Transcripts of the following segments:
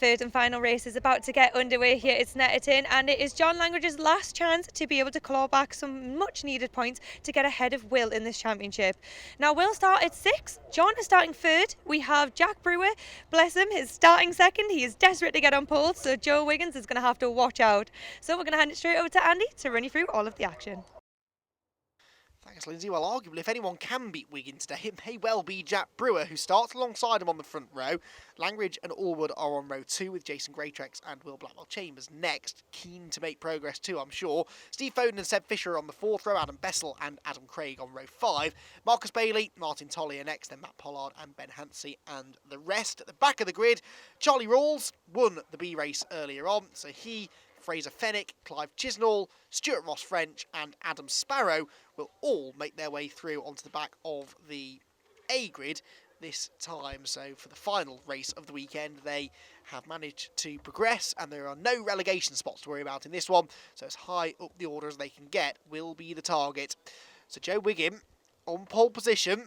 third and final race is about to get underway here at Snetterton, and it is John Langridge's last chance to be able to claw back some much needed points to get ahead of Will in this championship. Now Will started 6th, John is starting 3rd, we have Jack Brewer, bless him, is starting 2nd, he is desperate to get on pole, so Joe Wiggins is going to have to watch out. So we're going to hand it straight over to Andy to run you through all of the action. Thanks, Lyndsay. Well, arguably, if anyone can beat Wigan today, it may well be Jack Brewer, who starts alongside him on the front row. Langridge and Allwood are on row 2, with Jason Greatrex and Will Blackwell-Chambers next. Keen to make progress too, I'm sure. Steve Foden and Seb Fisher are on the 4th row, Adam Bessel and Adam Craig on row 5. Marcus Bailey, Martin Tolley are next, then Matt Pollard and Ben Hansey and the rest. At the back of the grid, Charlie Rawls won the B race earlier on, so he, Fraser Fennick, Clive Chisnall, Stuart Ross French and Adam Sparrow will all make their way through onto the back of the A grid this time. So for the final race of the weekend, they have managed to progress and there are no relegation spots to worry about in this one. So as high up the order as they can get will be the target. So Joe Wiggin on pole position.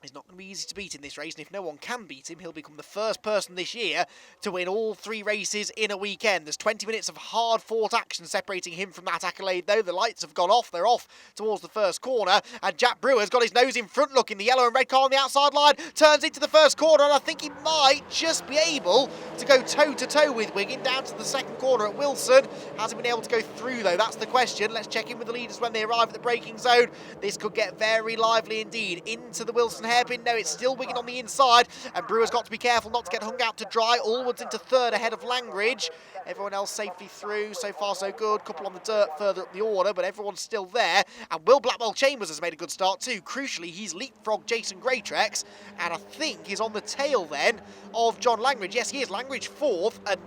He's not going to be easy to beat in this race, and if no one can beat him, he'll become the first person this year to win all 3 races in a weekend. There's 20 minutes of hard-fought action separating him from that accolade, though. The lights have gone off. They're off towards the first corner, and Jack Brewer's got his nose in front, looking. The yellow and red car on the outside line turns into the first corner, and I think he might just be able to go toe-to-toe with Wiggin down to the second corner at Wilson. Hasn't been able to go through, though. That's the question. Let's check in with the leaders when they arrive at the braking zone. This could get very lively indeed. Into the Wilson hairpin. No, it's still Wiggin on the inside, and Brewer's got to be careful not to get hung out to dry. Allwood's into 3rd ahead of Langridge. Everyone else safely through. So far, so good. Couple on the dirt further up the order, but everyone's still there. And Will Blackwell-Chambers has made a good start too. Crucially, he's leapfrogged Jason Greatrex, and I think he's on the tail then of John Langridge. Yes, he is. Langridge 4th, and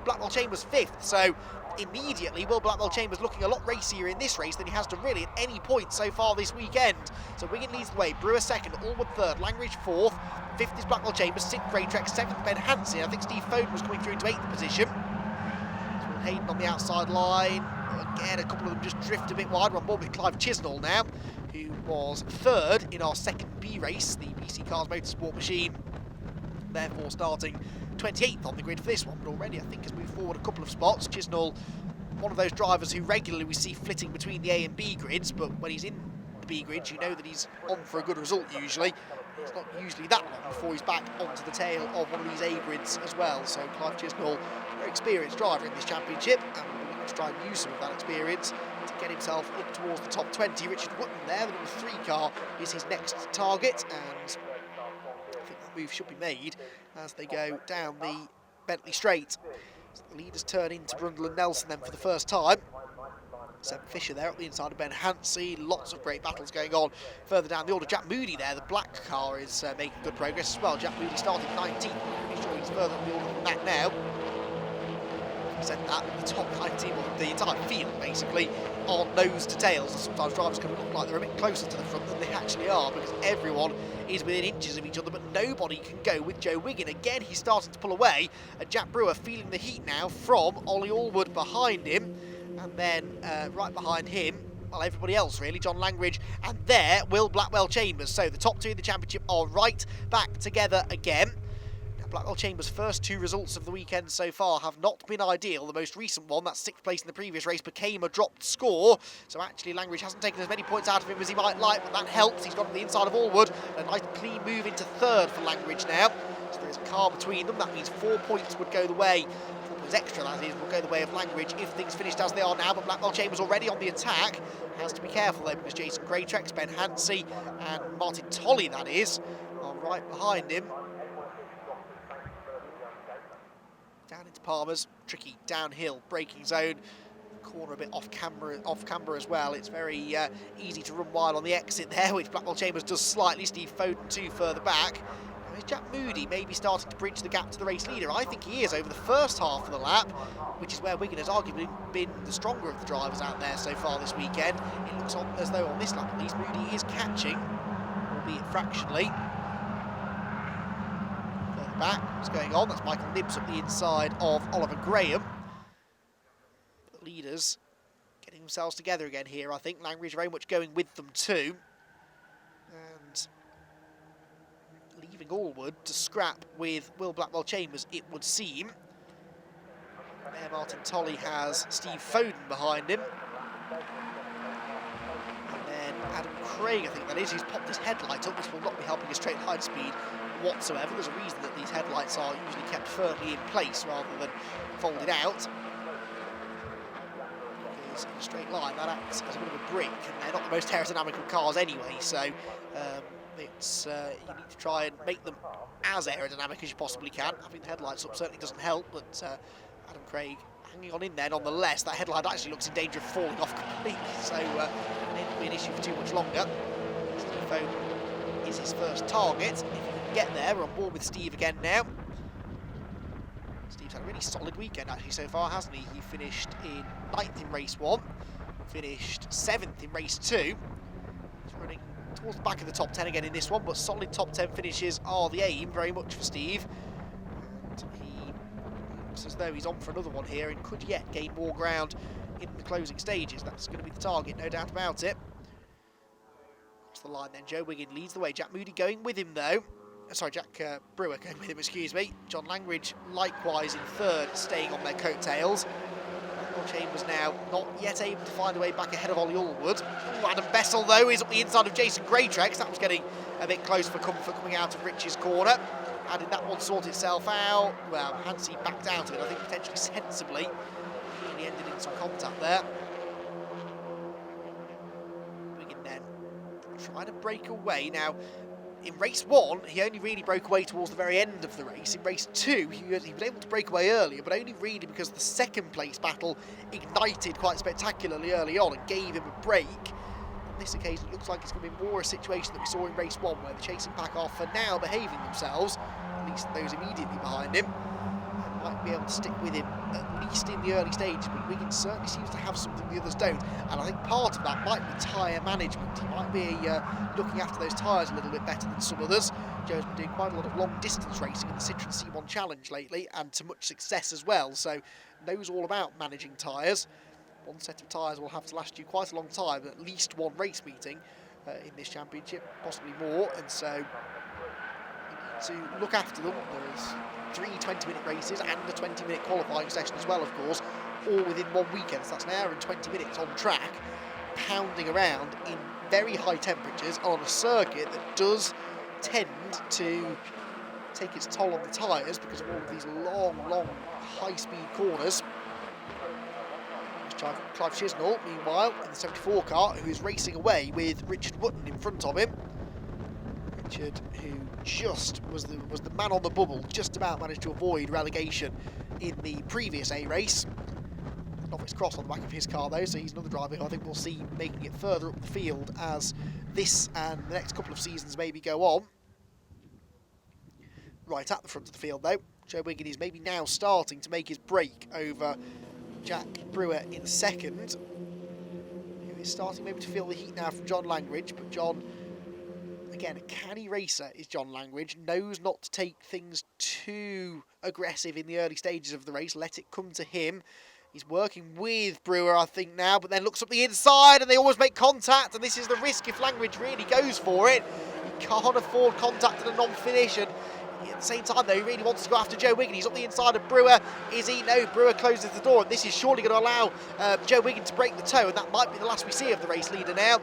Blackwell-Chambers 5th. So immediately, Will Blackwell-Chambers looking a lot racier in this race than he has done really at any point so far this weekend. So Wiggin leads the way, Brewer 2nd, Allwood 3rd, Langridge 4th, 5th is Blackwell-Chambers, 6th Greatrex, 7th Ben Hansey. I think Steve Foden was coming through into 8th position. So Hayden on the outside line. Again, a couple of them just drift a bit wide. We're on board with Clive Chisnall now, who was 3rd in our second B race, the BC Cars Motorsport machine, therefore starting 28th on the grid for this one, but already I think has moved forward a couple of spots. Chisnall, one of those drivers who regularly we see flitting between the A and B grids, but when he's in the B grids, you know that he's on for a good result usually. It's not usually that long before he's back onto the tail of one of these A grids as well. So Clive Chisnall, very experienced driver in this championship, and will be looking to try and use some of that experience to get himself up towards the top 20. Richard Wootton there, the number 3 car, is his next target, and move should be made as they go down the Bentley Straight. So the leaders turn into Brundle and Nelson then for the first time. Seb Fisher there at the inside of Ben Hansey. Lots of great battles going on further down the order. Jack Moody there, the black car, is making good progress as well. Jack Moody started 19th. I'm pretty sure he's further up the order than that now. He said that the top 19, or the entire field basically, are nose to tails. And sometimes drivers can look like they're a bit closer to the front than they actually are, because everyone is within inches of each other, but nobody can go with Joe Wiggin. Again, he's starting to pull away, and Jack Brewer feeling the heat now from Ollie Allwood behind him, and then right behind him, well, everybody else really, John Langridge, and there, Will Blackwell-Chambers. So the top 2 in the championship are right back together again. Blackwell-Chambers' first 2 results of the weekend so far have not been ideal. The most recent one, that 6th place in the previous race, became a dropped score. So actually Langridge hasn't taken as many points out of him as he might like, but that helps. He's got to the inside of Allwood. A nice clean move into 3rd for Langridge now. So there's a car between them. That means 4 points would go the way. 4 points extra, that is, will go the way of Langridge if things finished as they are now. But Blackwell-Chambers already on the attack. Has to be careful though, because Jason Greatrex, Ben Hansey and Martin Tolley, that is, are right behind him. Down into Palmer's, tricky downhill braking zone, corner a bit off camber as well. It's very easy to run wide on the exit there, which Blackwell-Chambers does slightly. Steve Foden too further back. Now is Jack Moody maybe starting to bridge the gap to the race leader? I think he is over the first half of the lap, which is where Wiggin has arguably been the stronger of the drivers out there so far this weekend. It looks as though on this lap at least Moody is catching, albeit fractionally. Back, what's going on? That's Michael Nibbs up the inside of Oliver Graham. The leaders getting themselves together again here, I think. Langridge very much going with them too. And leaving Allwood to scrap with Will Blackwell-Chambers, it would seem. There Martin Tolley has Steve Foden behind him. And then Adam Craig, I think that is, who's popped his headlight up, which will not be helping his straight line speed whatsoever. There's a reason that these headlights are usually kept firmly in place rather than folded out. Because in a straight line, that acts as a bit of a brake, and they're not the most aerodynamic of cars anyway, so it's you need to try and make them as aerodynamic as you possibly can. Having the headlights up certainly doesn't help, but Adam Craig hanging on in there nonetheless. That headlight actually looks in danger of falling off completely, so it won't be an issue for too much longer. Steve Foden is his first target. If he can get there, we're on board with Steve again now. Steve's had a really solid weekend actually so far, hasn't he? He finished in 9th in race 1, finished 7th in race 2. He's running towards the back of the top 10 again in this one, but solid top 10 finishes are the aim very much for Steve. And he looks as though he's on for another one here and could yet gain more ground in the closing stages. That's going to be the target, no doubt about it. Across the line then, Joe Wiggin leads the way. Jack Moody going with him though. Sorry, Jack Brewer going with him, excuse me. John Langridge likewise in 3rd, staying on their coattails. Chambers now not yet able to find a way back ahead of Ollie Allwood. Ooh, Adam Bessel though is up the inside of Jason Greatrex. That was getting a bit close for comfort coming out of Rich's corner. How did that one sort itself out? Well, Hansi backed out of it, I think potentially sensibly. And he ended in some contact there. Wiggin then trying to break away. Now, in race 1, he only really broke away towards the very end of the race. In race 2, he was able to break away earlier, but only really because the second place battle ignited quite spectacularly early on and gave him a break. On this occasion, it looks like it's going to be more a situation that we saw in race 1, where the chasing pack are for now behaving themselves, at least those immediately behind him, and might be able to stick with him at least in the early stages. But Wiggins certainly seems to have something the others don't, and I think part of that might be tyre management. He might be looking after those tyres a little bit better than some others. Joe's been doing quite a lot of long distance racing in the Citroen C1 Challenge lately, and to much success as well, so knows all about managing tyres. One set of tyres will have to last you quite a long time, at least one race meeting in this championship, possibly more, and so you need to look after them. There's 3 20-minute races and a 20-minute qualifying session as well, of course, all within one weekend, so that's an hour and 20 minutes on track, pounding around in very high temperatures on a circuit that does tend to take its toll on the tyres because of all of these long, high-speed corners. There's Clive Chisnall, meanwhile, in the 74 car, who is racing away with Richard Wotton in front of him. Richard, who just was the man on the bubble, just about managed to avoid relegation in the previous A race. Novice Cross on the back of his car though, so he's another driver who I think we'll see making it further up the field as this and the next couple of seasons maybe go on. Right at the front of the field though, Joe Wiggin is maybe now starting to make his break over Jack Brewer in 2nd, who is starting maybe to feel the heat now from John Langridge, but John, again, a canny racer is John Langridge, knows not to take things too aggressive in the early stages of the race, let it come to him. He's working with Brewer, I think, now, but then looks up the inside and they always make contact, and this is the risk if Langridge really goes for it. He can't afford contact at a non-finish, and at the same time, though, he really wants to go after Joe Wiggin. He's up the inside of Brewer. Is he? No, Brewer closes the door, and this is surely going to allow Joe Wiggin to break the toe, and that might be the last we see of the race leader now.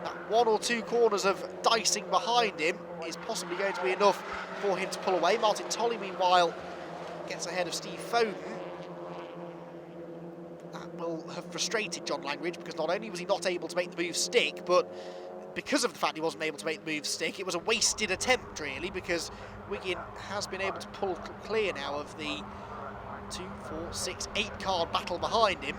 That 1 or 2 corners of dicing behind him is possibly going to be enough for him to pull away. Martin Tolley, meanwhile, gets ahead of Steve Foden. That will have frustrated John Langridge, because not only was he not able to make the move stick, but because of the fact he wasn't able to make the move stick, it was a wasted attempt, really, because Wiggin has been able to pull clear now of the 2, 4, 6, 8 card battle behind him.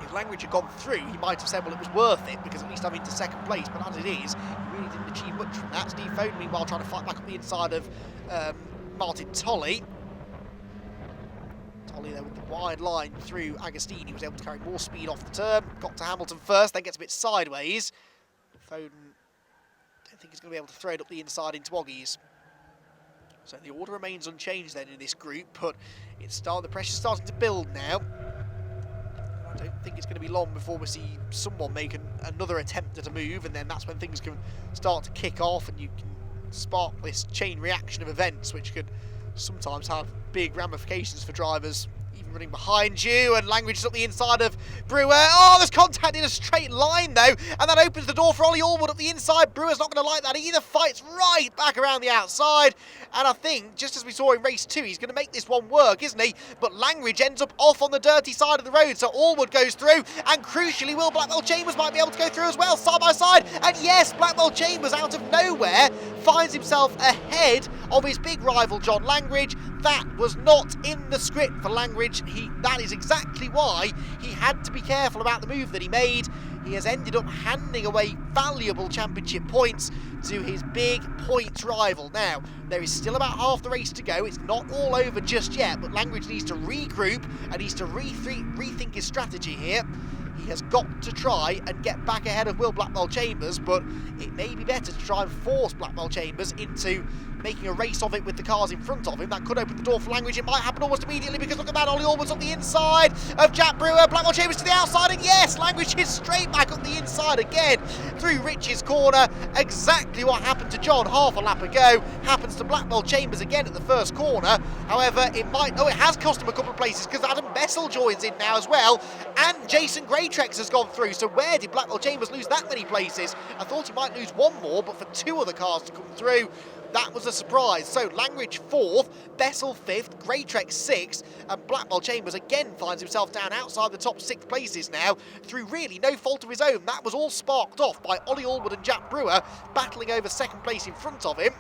If Langridge had gone through, he might have said, well, it was worth it, because at least I'm into 2nd place, but as it is, he really didn't achieve much from that. Steve Foden, meanwhile, trying to fight back up the inside of Martin Tolley. Tolley there with the wide line through Agostini, was able to carry more speed off the turn, got to Hamilton first, then gets a bit sideways. Foden, don't think he's going to be able to throw it up the inside into Oggies. So the order remains unchanged then in this group, but the pressure's starting to build now. I don't think it's going to be long before we see someone make another attempt at a move, and then that's when things can start to kick off and you can spark this chain reaction of events, which could sometimes have big ramifications for drivers even running behind you, and Language is up the inside of Brewer. Oh, there's contact in a straight line though, and that opens the door for Ollie Allwood up the inside. Brewer's not going to like that either, fights right back around the outside, and I think, just as we saw in race 2, he's going to make this one work, isn't he? But Language ends up off on the dirty side of the road, so Allwood goes through, and crucially, Will Blackwell Chambers might be able to go through as well, side by side, and yes, Blackwell Chambers out of nowhere finds himself ahead of his big rival John Language. That was not in the script for Language. That is exactly why he had to be careful about the move that he made. He has ended up handing away valuable championship points to his big points rival. Now, there is still about half the race to go. It's not all over just yet, but Language needs to regroup and needs to rethink his strategy here. He has got to try and get back ahead of Will Blackwell Chambers, but it may be better to try and force Blackwell Chambers into making a race of it with the cars in front of him. That could open the door for Language. It might happen almost immediately, because look at that, Ollie Allwood's on the inside of Jack Brewer, Blackwell Chambers to the outside, and yes, Language is straight back up the inside again through Rich's corner. Exactly what happened to John half a lap ago happens to Blackwell Chambers again at the first corner. However, it has cost him a couple of places, because Adam Bessel joins in now as well, and Jason Greatrex has gone through. So where did Blackwell Chambers lose that many places? I thought he might lose one more, but for two other cars to come through, that was a surprise. So Language 4th, Bessel 5th, Greatrex 6th, and Blackwell Chambers again finds himself down outside the top 6 places now through really no fault of his own. That was all sparked off by Ollie Allwood and Jack Brewer battling over second place in front of him.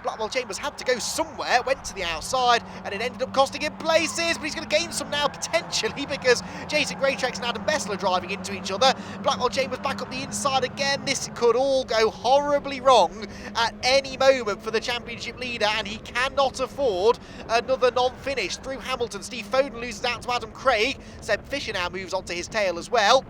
Blackwell Chambers had to go somewhere, went to the outside, and it ended up costing him places, but he's going to gain some now potentially, because Jason Greatrex and Adam Bessel are driving into each other. Blackwell Chambers back up the inside again. This could all go horribly wrong at any moment for the championship leader, and he cannot afford another non-finish. Through Hamilton, Steve Foden loses out to Adam Craig. Seb Fisher now moves on to his tail as well.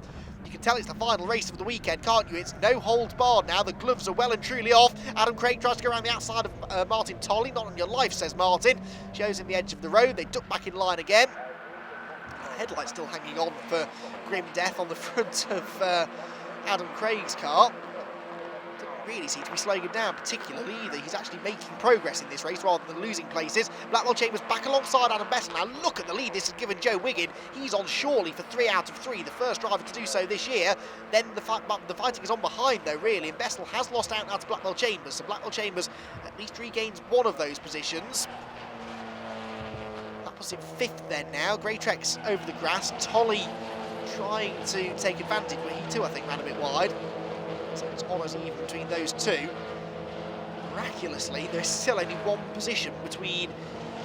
You can tell it's the final race of the weekend, can't you? It's no holds barred now. The gloves are well and truly off. Adam Craig tries to go around the outside of Martin Tolley. Not on your life, says Martin. Shows him the edge of the road. They duck back in line again. The headlight's still hanging on for grim death on the front of Adam Craig's car. Doesn't really seem to be slowing him down particularly either. He's actually making progress in this race rather than losing places. Blackwell Chambers back alongside Adam Bessel. Now look at the lead this has given Joe Wiggin. He's on surely for 3 out of 3, the first driver to do so this year. Then the fighting is on behind though, really, and Bessel has lost out now to Blackwell Chambers. So Blackwell Chambers at least regains one of those positions. That puts him 5th then now. Greatrex over the grass. Tolley trying to take advantage, but he too, I think, ran a bit wide. So it's almost even between those two. Miraculously, there's still only one position between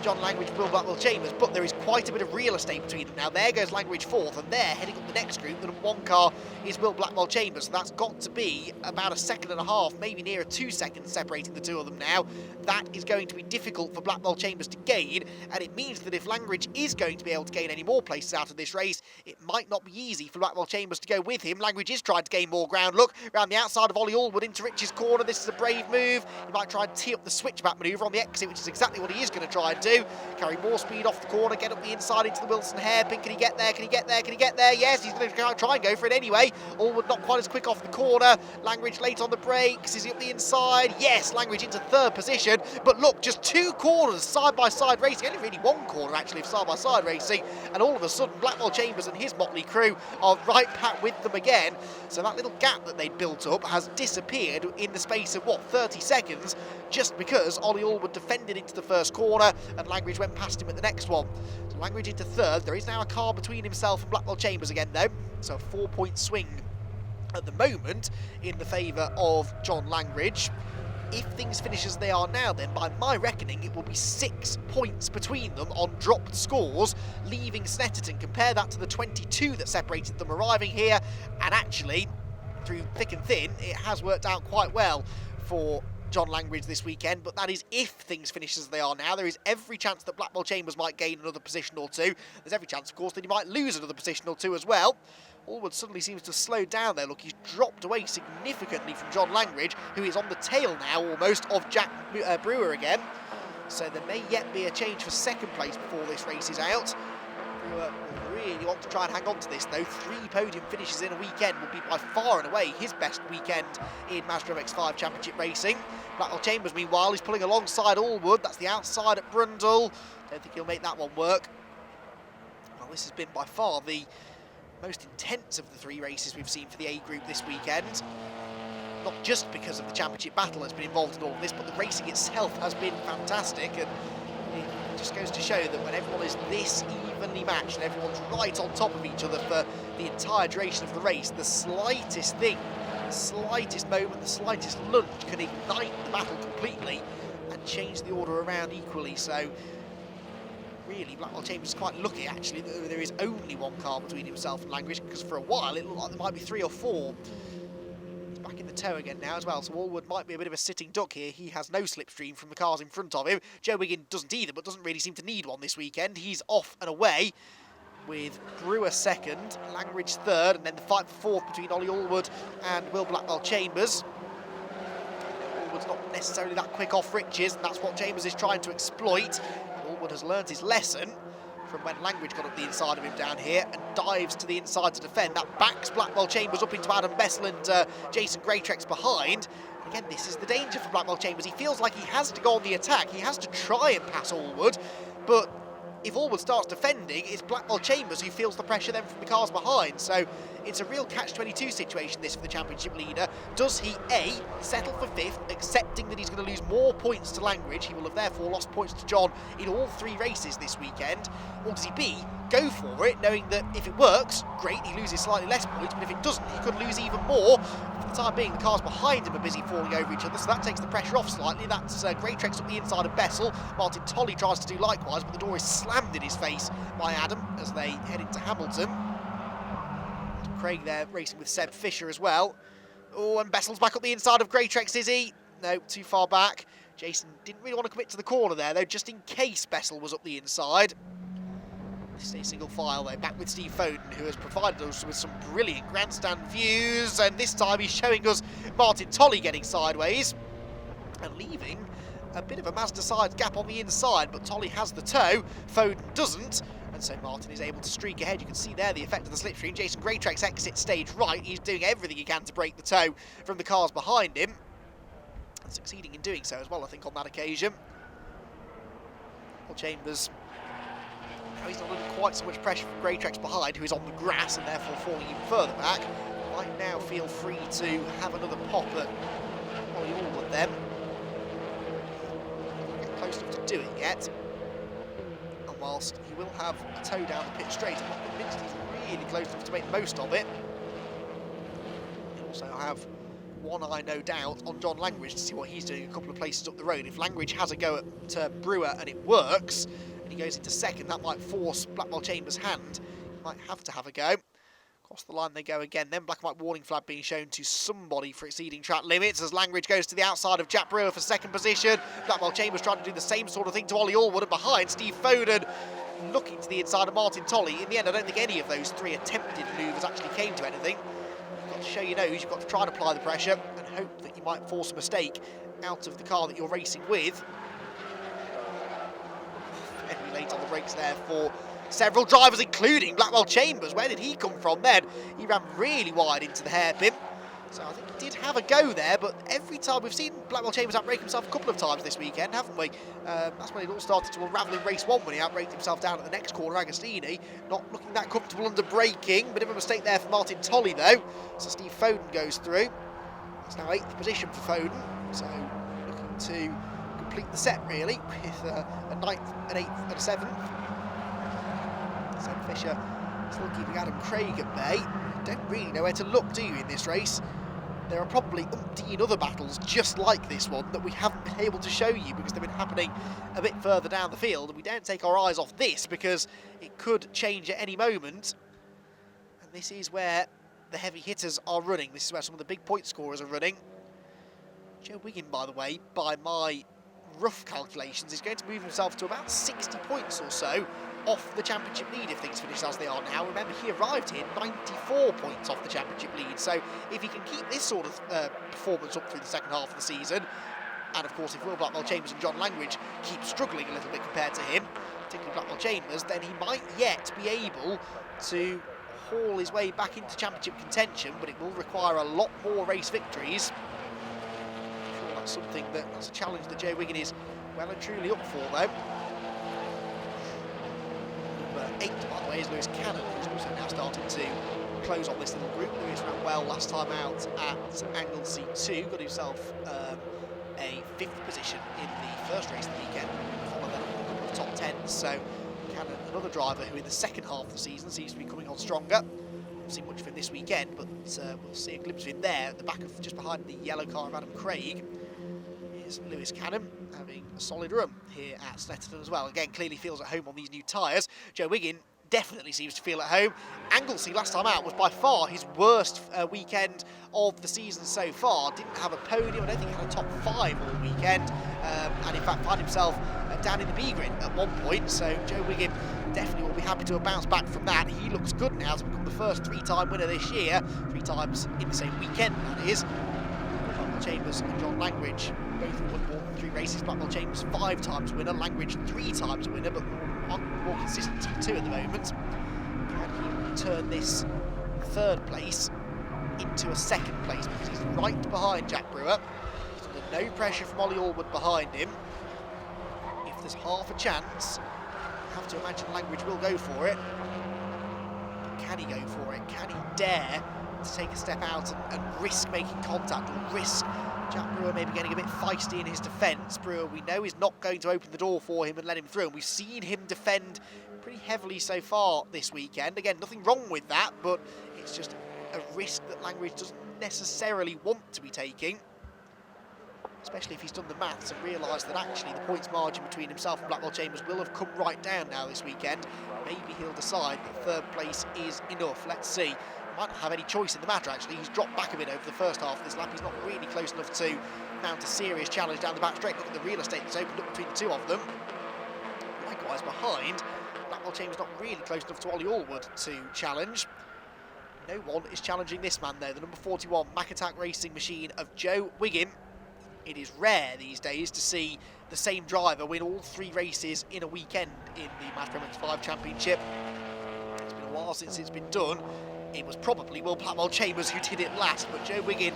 John Language and Will Blackwell Chambers, but there is quite a bit of real estate between them. Now there goes Language 4th, and there, heading up the next group, the number 1 car is Will Blackwell Chambers, so that's got to be about 1.5 seconds, maybe nearer 2 seconds separating the two of them now. That is going to be difficult for Blackwell Chambers to gain, and it means that if Language is going to be able to gain any more places out of this race, it might not be easy for Blackwell Chambers to go with him. Language is trying to gain more ground. Look, around the outside of Ollie Allwood into Rich's corner. This is a brave move. He might try and tee up the switchback manoeuvre on the exit, which is exactly what he is going to try and do. Carry more speed off the corner, get up the inside into the Wilson hairpin. Can he get there? Can he get there? Can he get there? Yes, he's going to try and go for it anyway. Allwood not quite as quick off the corner. Language late on the brakes. Is he up the inside? Yes, Language into 3rd position. But look, just 2 corners side-by-side racing. Only really 1 corner, actually, of side-by-side racing. And all of a sudden, Blackwell Chambers and his motley crew are right back with them again. So that little gap that they'd built up has disappeared in the space of, 30 seconds, just because Ollie Allwood defended into the first corner and Language went past him at the next one. So Language into 3rd. There is now a car between himself and Blackwell Chambers again, though. So a 4-point swing at the moment in the favour of John Language. If things finish as they are now, then by my reckoning it will be 6 points between them on dropped scores, leaving Snetterton. Compare that to the 22 that separated them arriving here, and actually through thick and thin it has worked out quite well for John Language this weekend, but that is if things finish as they are now. There is every chance that Blackwell Chambers might gain another position or 2. There's every chance, of course, that he might lose another position or 2 as well. Allwood suddenly seems to slow down there. Look, he's dropped away significantly from John Language, who is on the tail now almost of Jack Brewer again. So there may yet be a change for 2nd place before this race is out. Brewer will really want to try and hang on to this though. 3 podium finishes in a weekend will be by far and away his best weekend in Mazda MX-5 Championship racing. Blackwell Chambers, meanwhile, is pulling alongside Allwood. That's the outside at Brundle. Don't think he'll make that one work. Well, this has been by far the most intense of the 3 races we've seen for the A group this weekend. Not just because of the championship battle that's been involved in all of this, but the racing itself has been fantastic, and it just goes to show that when everyone is this evenly matched and everyone's right on top of each other for the entire duration of the race, the slightest thing, the slightest moment, the slightest lunge can ignite the battle completely and change the order around equally. So really, Blackwell Chambers is quite lucky actually that there is only 1 car between himself and Langridge, because for a while it looked like there might be 3 or 4. He's back in the tow again now as well, so Allwood might be a bit of a sitting duck here. He has no slipstream from the cars in front of him. Joe Wiggin doesn't either, but doesn't really seem to need one this weekend. He's off and away with Brewer second, Langridge third, and then the fight for 4th between Ollie Allwood and Will Blackwell Chambers. Allwood's not necessarily that quick off Riches, and that's what Chambers is trying to exploit. Allwood has learned his lesson from when Langridge got up the inside of him down here and dives to the inside to defend. That backs Blackwell Chambers up into Adam Bessel and Jason Greatrex behind. Again, this is the danger for Blackwell Chambers. He feels like he has to go on the attack. He has to try and pass Allwood, but if Allwood starts defending, it's Blackwell Chambers who feels the pressure then from the cars behind. So it's a real catch-22 situation, this, for the championship leader. Does he, A, settle for 5th, accepting that he's going to lose more points to Langridge? He will have therefore lost points to John in all 3 races this weekend. Or does he, B, go for it, knowing that if it works, great, he loses slightly less points, but if it doesn't, he could lose even more. For the time being, the cars behind him are busy falling over each other, so that takes the pressure off slightly. That's Greatrex up the inside of Bessel. Martin Tolley tries to do likewise, but the door is slammed in his face by Adam as they head into Hamilton. Craig there racing with Seb Fisher as well. Oh, and Bessel's back up the inside of Greatrex, is he? No, too far back. Jason didn't really want to commit to the corner there, though, just in case Bessel was up the inside. This is a single file, though, back with Steve Foden, who has provided us with some brilliant grandstand views, and this time he's showing us Martin Tolley getting sideways and leaving a bit of a Mazda side gap on the inside, but Tolley has the tow, Foden doesn't, and so Martin is able to streak ahead. You can see there the effect of the slipstream. Jason Greatrex exits stage right. He's doing everything he can to break the tow from the cars behind him, and succeeding in doing so as well, I think, on that occasion. Well, Chambers, now he's not under quite so much pressure from Greatrex behind, who is on the grass and therefore falling even further back. Might now feel free to have another pop at Ollie Allwood then. Not close enough to do it yet. And whilst he will have a tow down the pit straight, I'm not convinced he's really close enough to make the most of it. He'll also have one eye, no doubt, on John Langridge to see what he's doing a couple of places up the road. If Langridge has a go at Brewer and it works, and he goes into second, that might force Blackwell Chambers' hand. He might have to have a go. Across the line they go again. Then black and white warning flag being shown to somebody for exceeding track limits as Langridge goes to the outside of Jack Brewer for second position. Blackwell Chambers trying to do the same sort of thing to Ollie Allwood, and behind Steve Foden looking to the inside of Martin Tolley. In the end, I don't think any of those 3 attempted manoeuvres actually came to anything. You've got to show your nose, you've got to try and apply the pressure and hope that you might force a mistake out of the car that you're racing with. Henry late on the brakes there for several drivers, including Blackwell Chambers. Where did he come from then? He ran really wide into the hairpin. So I think he did have a go there, but every time we've seen Blackwell Chambers outbrake himself a couple of times this weekend, haven't we? That's when it all started to unravel in race 1 when he outbraked himself down at the next corner, Agostini. Not looking that comfortable under braking. Bit of a mistake there for Martin Tolley though. So Steve Foden goes through. It's now 8th position for Foden. So looking to complete the set really with a 9th, an 8th and a 7th. Sam Fisher still keeping Adam Craig at bay. Don't really know where to look, do you, in this race? There are probably umpteen other battles just like this one that we haven't been able to show you because they've been happening a bit further down the field, and we don't take our eyes off this because it could change at any moment. And this is where the heavy hitters are running. This is where some of the big point scorers are running. Joe Wiggin, by the way, by my rough calculations, is going to move himself to about 60 points or so off the championship lead if things finish as they are now. Remember, he arrived here 94 points off the championship lead, so if he can keep this sort of performance up through the second half of the season, and of course if Will Blackwell Chambers and John Langridge keep struggling a little bit compared to him, particularly Blackwell Chambers, then he might yet be able to haul his way back into championship contention, but it will require a lot more race victories. I'm sure that's something that's a challenge that Joe Wiggin is well and truly up for though. 8th, by the way, is Lewis Cannon, who's also now starting to close on this little group. Lewis ran well last time out at Anglesey 2, got himself a 5th position in the first race of the weekend, followed then up a couple of top 10s. So Cannon, another driver who in the second half of the season seems to be coming on stronger. Won't see much of him this weekend, but we'll see a glimpse of him there at the back of, just behind the yellow car of Adam Craig. Here's Lewis Cannon having a solid run here at Snetterton as well. Again, clearly feels at home on these new tyres. Joe Wiggin definitely seems to feel at home. Anglesey last time out was by far his worst weekend of the season so far. Didn't have a podium, I don't think he had a top 5 all weekend, and in fact found himself down in the B grid at one point. So Joe Wiggin definitely will be happy to have bounced back from that. He looks good now to become the first 3-time winner this year, 3 times in the same weekend, that is. Blackwell Chambers and John Langridge both won more than 3 races. Blackwell Chambers 5 times winner, Langridge 3 times winner, but more consistent T2 at the moment. Can he turn this 3rd place into a 2nd place, because he's right behind Jack Brewer. He's under no pressure from Ollie Allwood behind him. If there's half a chance, I have to imagine Langridge will go for it. But can he go for it? Can he dare to take a step out and risk making contact, or risk Jack Brewer maybe getting a bit feisty in his defence? Brewer, we know, is not going to open the door for him and let him through, and we've seen him defend pretty heavily so far this weekend. Again, nothing wrong with that, but it's just a risk that Langridge doesn't necessarily want to be taking, especially if he's done the maths and realised that actually the points margin between himself and Blackwell Chambers will have come right down now this weekend. Maybe he'll decide that 3rd place is enough. Let's see. Might not have any choice in the matter, actually. He's dropped back a bit over the first half of this lap. He's not really close enough to mount a serious challenge down the back straight. Look at the real estate that's opened up between the 2 of them. Likewise behind, Blackwell Chambers not really close enough to Ollie Allwood to challenge. No one is challenging this man, though, the number 41 Mac Attack racing machine of Joe Wiggin. It is rare these days to see the same driver win all 3 races in a weekend in the Mazda MX-5 Championship. It's been a while since it's been done. It was probably Will Blackwell Chambers who did it last, but Joe Wiggin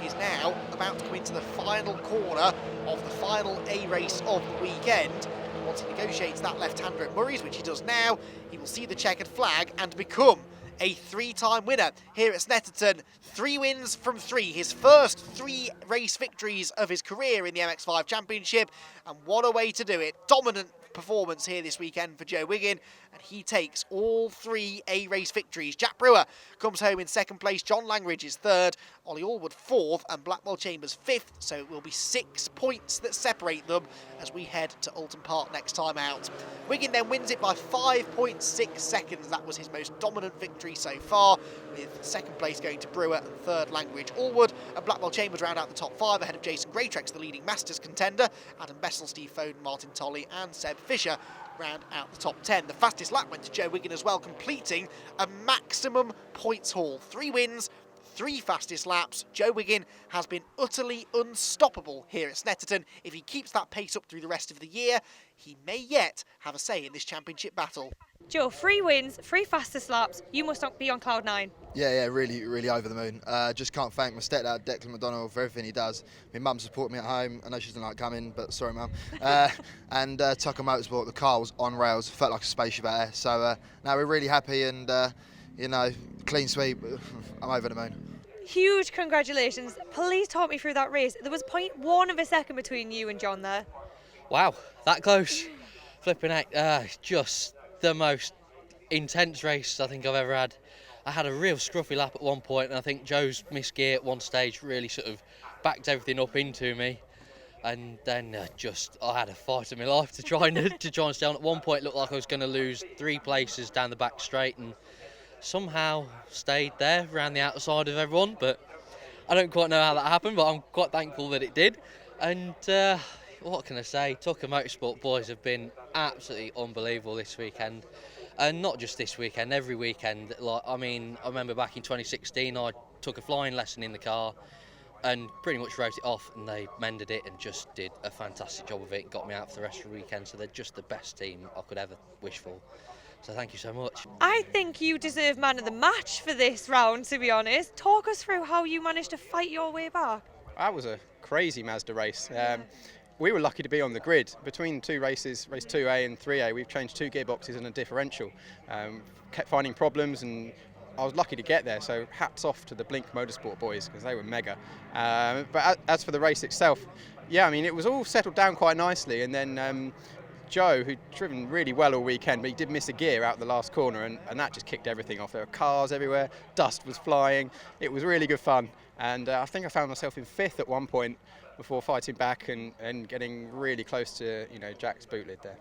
is now about to come into the final corner of the final A race of the weekend. Once he negotiates that left-hander at Murray's, which he does now, he will see the checkered flag and become a 3-time winner here at Snetterton. 3 wins from 3, his first 3 race victories of his career in the MX-5 Championship, and what a way to do it. Dominant performance here this weekend for Joe Wiggin, and he takes all 3 A-race victories. Jack Brewer comes home in 2nd place, John Langridge is 3rd, Ollie Allwood 4th, and Blackwell Chambers 5th, so it will be 6 points that separate them as we head to Alton Park next time out. Wiggin then wins it by 5.6 seconds. That was his most dominant victory so far, with 2nd place going to Brewer and 3rd Langridge Allwood, and Blackwell Chambers round out the top 5 ahead of Jason Greatrex, the leading Masters contender. Adam Bessel, Steve Foden, Martin Tolley and Seb Fisher round out the top 10. The fastest lap went to Joe Wiggin as well, completing a maximum points haul. 3 wins, 3 fastest laps. Joe Wiggin has been utterly unstoppable here at Snetterton. If he keeps that pace up through the rest of the year, he may yet have a say in this championship battle. Joe, 3 wins, 3 fastest laps. You must not be on cloud 9. Yeah, really over the moon. Just can't thank my stepdad, Declan McDonald, for everything he does. My mum supported me at home. I know she doesn't like coming, but sorry, mum. And Tucker Motorsport, the car was on rails, felt like a spaceship out there. So now we're really happy, and clean sweep. I'm over the moon. Huge congratulations. Please talk me through that race. There was 0.1 of a second between you and John there. Wow, that close. Flipping out. Just the most intense race I think I've ever had. I had a real scruffy lap at one point, and I think Joe's missed gear at one stage really sort of backed everything up into me. And then I had a fight of my life to try and stay on. At one point it looked like I was going to lose 3 places down the back straight, and somehow stayed there around the outside of everyone. But I don't quite know how that happened, but I'm quite thankful that it did. And what can I say? Tucker Motorsport boys have been absolutely unbelievable this weekend. And not just this weekend, every weekend. I remember back in 2016 I took a flying lesson in the car and pretty much wrote it off, and they mended it and just did a fantastic job of it and got me out for the rest of the weekend. So they're just the best team I could ever wish for. So thank you so much. I think you deserve man of the match for this round, to be honest. Talk us through how you managed to fight your way back. That was a crazy Mazda race. we were lucky to be on the grid. Between two races, race 2A and 3A, we've changed 2 gearboxes and a differential. Kept finding problems, and I was lucky to get there, so hats off to the Blink Motorsport boys, because they were mega. But as for the race itself, yeah, I mean, it was all settled down quite nicely, and then Joe, who'd driven really well all weekend, but he did miss a gear out the last corner, and that just kicked everything off. There were cars everywhere, dust was flying. It was really good fun, and I think I found myself in 5th at one point before fighting back and getting really close to Jack's boot lid there.